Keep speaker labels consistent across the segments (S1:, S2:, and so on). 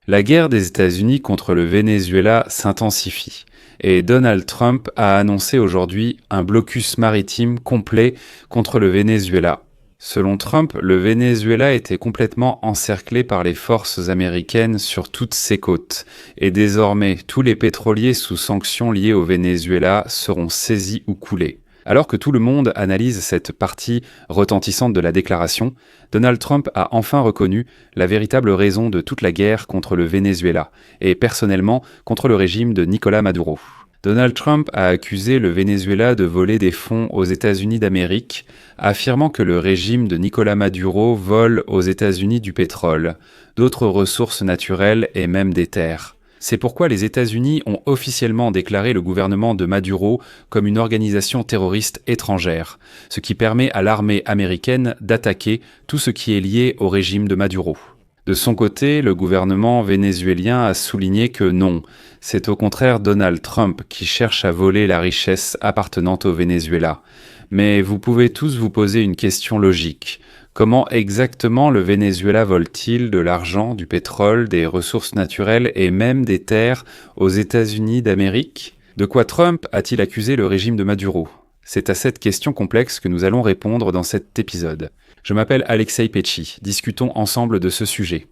S1: La guerre des États-Unis contre le Venezuela s'intensifie et Donald Trump a annoncé aujourd'hui un blocus maritime complet contre le Venezuela. Selon Trump, le Venezuela était complètement encerclé par les forces américaines sur toutes ses côtes et désormais tous les pétroliers sous sanctions liées au Venezuela seront saisis ou coulés. Alors que tout le monde analyse cette partie retentissante de la déclaration, Donald Trump a enfin reconnu la véritable raison de toute la guerre contre le Venezuela, et personnellement contre le régime de Nicolás Maduro. Donald Trump a accusé le Venezuela de voler des fonds aux États-Unis d'Amérique, affirmant que le régime de Nicolás Maduro vole aux États-Unis du pétrole, d'autres ressources naturelles et même des terres. C'est pourquoi les États-Unis ont officiellement déclaré le gouvernement de Maduro comme une organisation terroriste étrangère, ce qui permet à l'armée américaine d'attaquer tout ce qui est lié au régime de Maduro. De son côté, le gouvernement vénézuélien a souligné que non, c'est au contraire Donald Trump qui cherche à voler la richesse appartenant au Venezuela. Mais vous pouvez tous vous poser une question logique. Comment exactement le Venezuela vole-t-il de l'argent, du pétrole, des ressources naturelles et même des terres aux États-Unis d'Amérique? De quoi Trump a-t-il accusé le régime de Maduro? C'est à cette question complexe que nous allons répondre dans cet épisode. Je m'appelle Alexei Pecci, discutons ensemble de ce sujet.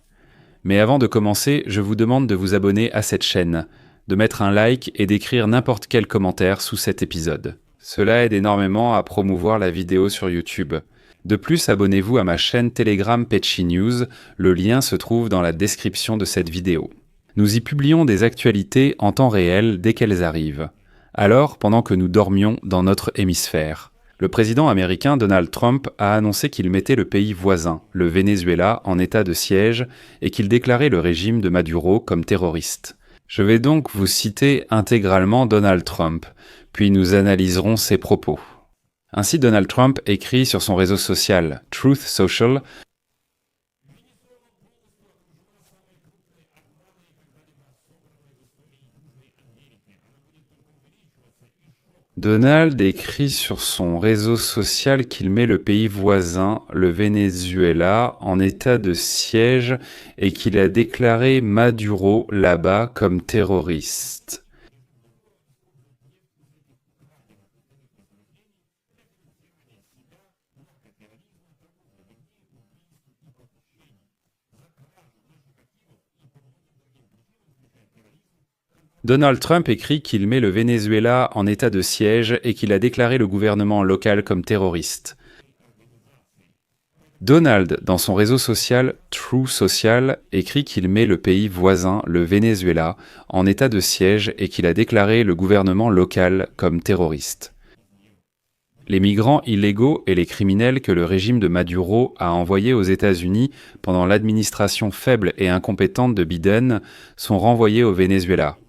S1: Mais avant de commencer, je vous demande de vous abonner à cette chaîne, de mettre un like et d'écrire n'importe quel commentaire sous cet épisode. Cela aide énormément à promouvoir la vidéo sur YouTube. De plus, abonnez-vous à ma chaîne Telegram Pecci News, le lien se trouve dans la description de cette vidéo. Nous y publions des actualités en temps réel dès qu'elles arrivent. Alors, pendant que nous dormions dans notre hémisphère. Le président américain Donald Trump a annoncé qu'il mettait le pays voisin, le Venezuela, en état de siège et qu'il déclarait le régime de Maduro comme terroriste. Je vais donc vous citer intégralement Donald Trump, puis nous analyserons ses propos. Ainsi, Donald Trump écrit sur son réseau social Truth Social. Donald écrit sur son réseau social qu'il met le pays voisin, le Venezuela, en état de siège et qu'il a déclaré Maduro là-bas comme terroriste. Donald Trump écrit qu'il met le Venezuela en état de siège et qu'il a déclaré le gouvernement local comme terroriste. Donald, dans son réseau social Truth Social, écrit qu'il met le pays voisin, le Venezuela, en état de siège et qu'il a déclaré le gouvernement local comme terroriste. Les migrants illégaux et les criminels que le régime de Maduro a envoyés aux États-Unis pendant l'administration faible et incompétente de Biden sont renvoyés au Venezuela.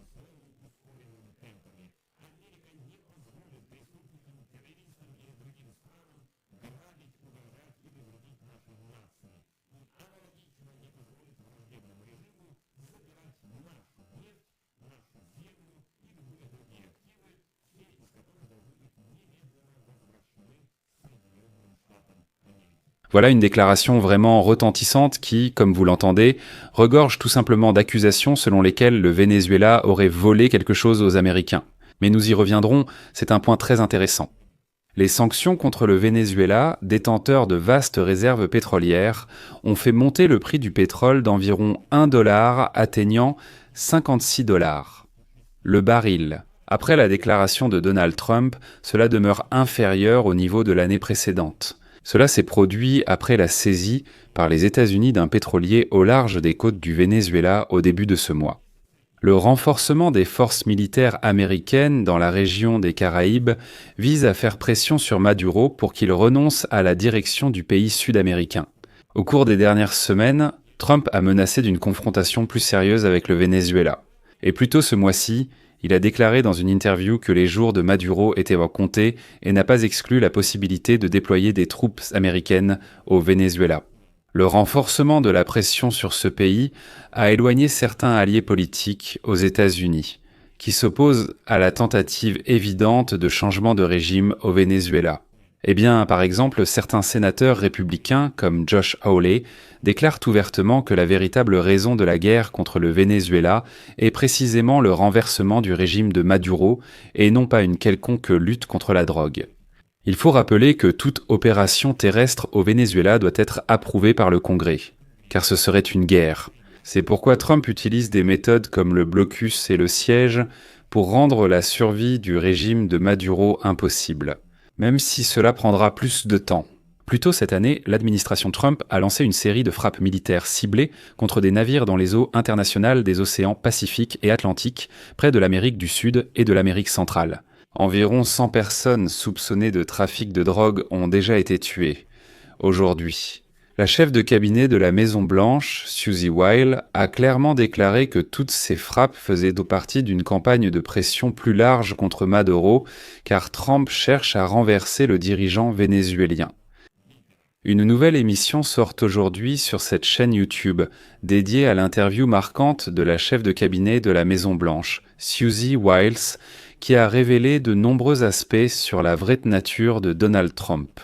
S1: Voilà une déclaration vraiment retentissante qui, comme vous l'entendez, regorge tout simplement d'accusations selon lesquelles le Venezuela aurait volé quelque chose aux Américains. Mais nous y reviendrons, c'est un point très intéressant. Les sanctions contre le Venezuela, détenteur de vastes réserves pétrolières, ont fait monter le prix du pétrole d'environ 1 $, atteignant 56 $. Le baril. Après la déclaration de Donald Trump, cela demeure inférieur au niveau de l'année précédente. Cela s'est produit après la saisie par les États-Unis d'un pétrolier au large des côtes du Venezuela au début de ce mois. Le renforcement des forces militaires américaines dans la région des Caraïbes vise à faire pression sur Maduro pour qu'il renonce à la direction du pays sud-américain. Au cours des dernières semaines, Trump a menacé d'une confrontation plus sérieuse avec le Venezuela. Et plus tôt ce mois-ci, il a déclaré dans une interview que les jours de Maduro étaient comptés et n'a pas exclu la possibilité de déployer des troupes américaines au Venezuela. Le renforcement de la pression sur ce pays a éloigné certains alliés politiques aux États-Unis, qui s'opposent à la tentative évidente de changement de régime au Venezuela. Eh bien, par exemple, certains sénateurs républicains, comme Josh Hawley, déclarent ouvertement que la véritable raison de la guerre contre le Venezuela est précisément le renversement du régime de Maduro et non pas une quelconque lutte contre la drogue. Il faut rappeler que toute opération terrestre au Venezuela doit être approuvée par le Congrès, car ce serait une guerre. C'est pourquoi Trump utilise des méthodes comme le blocus et le siège pour rendre la survie du régime de Maduro impossible, même si cela prendra plus de temps. Plus tôt cette année, l'administration Trump a lancé une série de frappes militaires ciblées contre des navires dans les eaux internationales des océans Pacifique et Atlantique, près de l'Amérique du Sud et de l'Amérique centrale. Environ 100 personnes soupçonnées de trafic de drogue ont déjà été tuées. Aujourd'hui, la chef de cabinet de la Maison-Blanche, Susie Wiles, a clairement déclaré que toutes ces frappes faisaient partie d'une campagne de pression plus large contre Maduro, car Trump cherche à renverser le dirigeant vénézuélien. Une nouvelle émission sort aujourd'hui sur cette chaîne YouTube, dédiée à l'interview marquante de la chef de cabinet de la Maison-Blanche, Susie Wiles, qui a révélé de nombreux aspects sur la vraie nature de Donald Trump.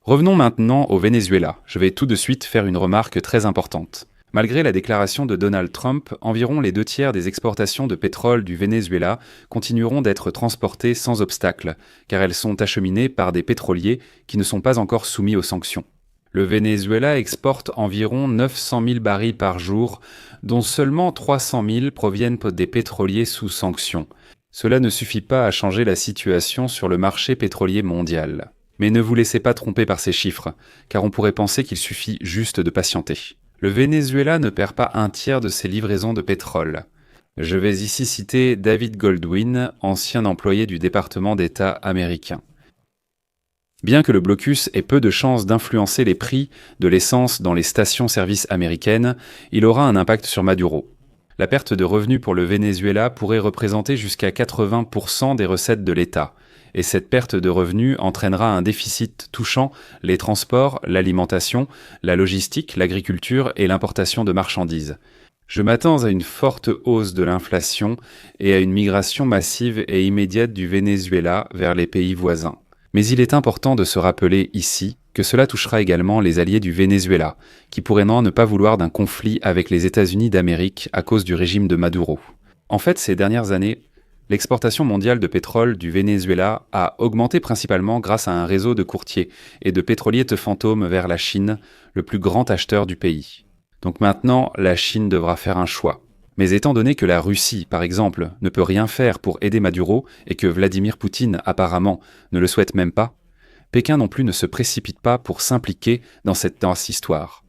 S1: Revenons maintenant au Venezuela. Je vais tout de suite faire une remarque très importante. Malgré la déclaration de Donald Trump, environ les 2/3 des exportations de pétrole du Venezuela continueront d'être transportées sans obstacle, car elles sont acheminées par des pétroliers qui ne sont pas encore soumis aux sanctions. Le Venezuela exporte environ 900 000 barils par jour, dont seulement 300 000 proviennent des pétroliers sous sanctions. Cela ne suffit pas à changer la situation sur le marché pétrolier mondial. Mais ne vous laissez pas tromper par ces chiffres, car on pourrait penser qu'il suffit juste de patienter. Le Venezuela ne perd pas 1/3 de ses livraisons de pétrole. Je vais ici citer David Goldwyn, ancien employé du département d'État américain. Bien que le blocus ait peu de chances d'influencer les prix de l'essence dans les stations-service américaines, il aura un impact sur Maduro. La perte de revenus pour le Venezuela pourrait représenter jusqu'à 80% des recettes de l'État, et cette perte de revenus entraînera un déficit touchant les transports, l'alimentation, la logistique, l'agriculture et l'importation de marchandises. Je m'attends à une forte hausse de l'inflation et à une migration massive et immédiate du Venezuela vers les pays voisins. Mais il est important de se rappeler ici que cela touchera également les alliés du Venezuela, qui pourraient ne pas vouloir d'un conflit avec les États-Unis d'Amérique à cause du régime de Maduro. En fait, ces dernières années, l'exportation mondiale de pétrole du Venezuela a augmenté principalement grâce à un réseau de courtiers et de pétroliers fantômes vers la Chine, le plus grand acheteur du pays. Donc maintenant, la Chine devra faire un choix. Mais étant donné que la Russie, par exemple, ne peut rien faire pour aider Maduro et que Vladimir Poutine, apparemment, ne le souhaite même pas, Pékin non plus ne se précipite pas pour s'impliquer dans cette histoire.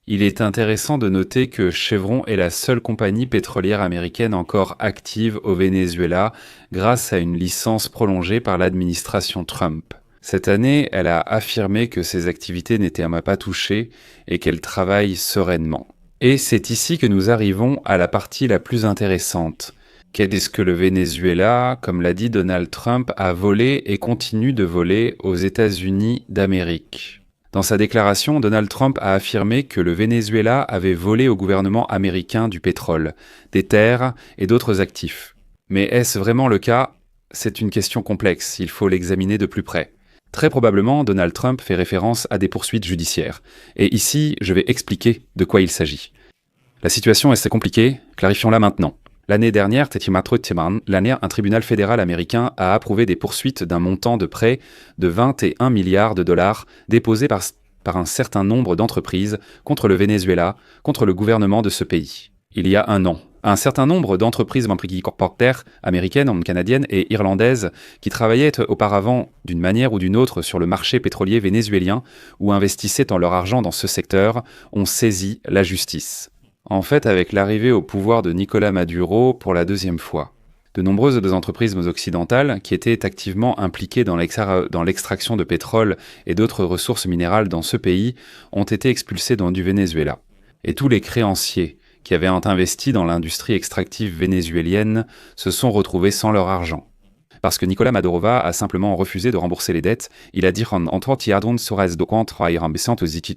S1: Il est intéressant de noter que Chevron est la seule compagnie pétrolière américaine encore active au Venezuela grâce à une licence prolongée par l'administration Trump. Cette année, elle a affirmé que ses activités n'étaient pas touchées et qu'elle travaille sereinement. Et c'est ici que nous arrivons à la partie la plus intéressante. Qu'est-ce que le Venezuela, comme l'a dit Donald Trump, a volé et continue de voler aux États-Unis d'Amérique? Dans sa déclaration, Donald Trump a affirmé que le Venezuela avait volé au gouvernement américain du pétrole, des terres et d'autres actifs. Mais est-ce vraiment le cas? C'est une question complexe, il faut l'examiner de plus près. Très probablement, Donald Trump fait référence à des poursuites judiciaires. Et ici, je vais expliquer de quoi il s'agit. La situation est assez compliquée, clarifions-la maintenant. L'année dernière, un tribunal fédéral américain a approuvé des poursuites d'un montant de près de 21 milliards de dollars déposés par un certain nombre d'entreprises contre le Venezuela, contre le gouvernement de ce pays. Il y a un an, un certain nombre d'entreprises corporates américaines, canadiennes et irlandaises qui travaillaient auparavant d'une manière ou d'une autre sur le marché pétrolier vénézuélien ou investissaient leur argent dans ce secteur ont saisi la justice. En fait, avec l'arrivée au pouvoir de Nicolás Maduro pour la deuxième fois, de nombreuses entreprises occidentales qui étaient activement impliquées dans l'extraction de pétrole et d'autres ressources minérales dans ce pays ont été expulsées du Venezuela. Et tous les créanciers qui avaient investi dans l'industrie extractive vénézuélienne se sont retrouvés sans leur argent. Parce que Nicolás Maduro a simplement refusé de rembourser les dettes, il a dit «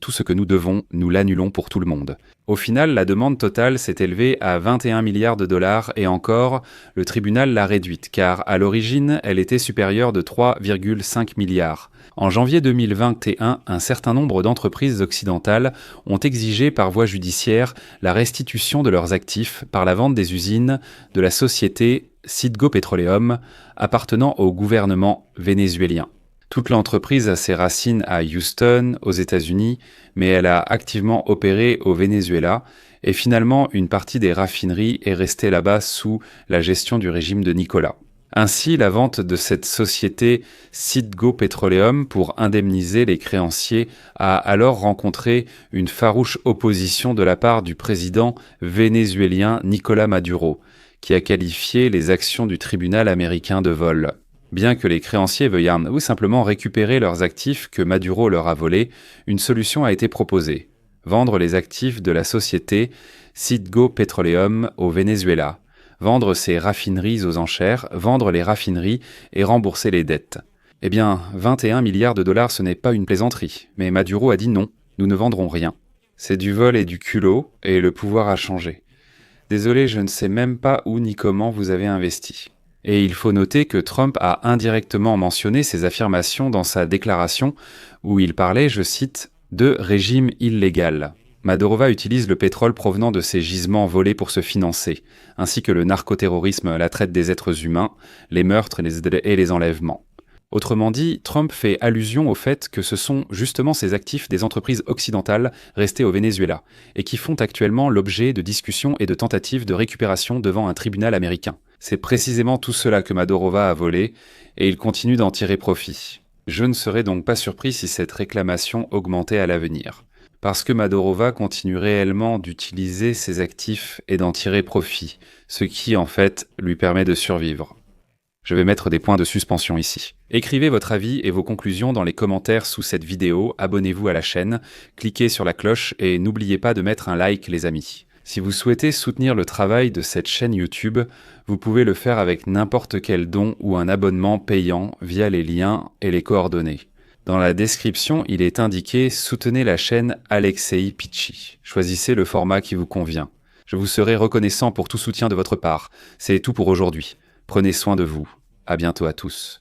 S1: tout ce que nous devons, nous l'annulons pour tout le monde ». Au final, la demande totale s'est élevée à 21 milliards de dollars et encore, le tribunal l'a réduite car à l'origine, elle était supérieure de 3,5 milliards. En janvier 2021, un certain nombre d'entreprises occidentales ont exigé par voie judiciaire la restitution de leurs actifs par la vente des usines de la société Citgo Petroleum appartenant au gouvernement vénézuélien. Toute l'entreprise a ses racines à Houston, aux États-Unis, mais elle a activement opéré au Venezuela et finalement une partie des raffineries est restée là-bas sous la gestion du régime de Nicolas. Ainsi, la vente de cette société Citgo Petroleum pour indemniser les créanciers a alors rencontré une farouche opposition de la part du président vénézuélien Nicolas Maduro, qui a qualifié les actions du tribunal américain de vol. Bien que les créanciers veuillent ou simplement récupérer leurs actifs que Maduro leur a volés, une solution a été proposée. Vendre les actifs de la société Citgo Petroleum au Venezuela, vendre ses raffineries aux enchères, vendre les raffineries et rembourser les dettes. Eh bien, 21 milliards de dollars, ce n'est pas une plaisanterie, mais Maduro a dit non, nous ne vendrons rien. C'est du vol et du culot, et le pouvoir a changé. Désolé, je ne sais même pas où ni comment vous avez investi. Et il faut noter que Trump a indirectement mentionné ces affirmations dans sa déclaration où il parlait, je cite, de « régime illégal ». Maduro utilise le pétrole provenant de ces gisements volés pour se financer, ainsi que le narcoterrorisme, la traite des êtres humains, les meurtres et les enlèvements. Autrement dit, Trump fait allusion au fait que ce sont justement ces actifs des entreprises occidentales restées au Venezuela et qui font actuellement l'objet de discussions et de tentatives de récupération devant un tribunal américain. C'est précisément tout cela que Maduro a volé et il continue d'en tirer profit. Je ne serais donc pas surpris si cette réclamation augmentait à l'avenir. Parce que Maduro continue réellement d'utiliser ses actifs et d'en tirer profit, ce qui en fait lui permet de survivre. Je vais mettre des points de suspension ici. Écrivez votre avis et vos conclusions dans les commentaires sous cette vidéo, abonnez-vous à la chaîne, cliquez sur la cloche et n'oubliez pas de mettre un like les amis. Si vous souhaitez soutenir le travail de cette chaîne YouTube, vous pouvez le faire avec n'importe quel don ou un abonnement payant via les liens et les coordonnées. Dans la description, il est indiqué « Soutenez la chaîne Alexei Pichi ». Choisissez le format qui vous convient. Je vous serai reconnaissant pour tout soutien de votre part. C'est tout pour aujourd'hui. Prenez soin de vous. À bientôt à tous.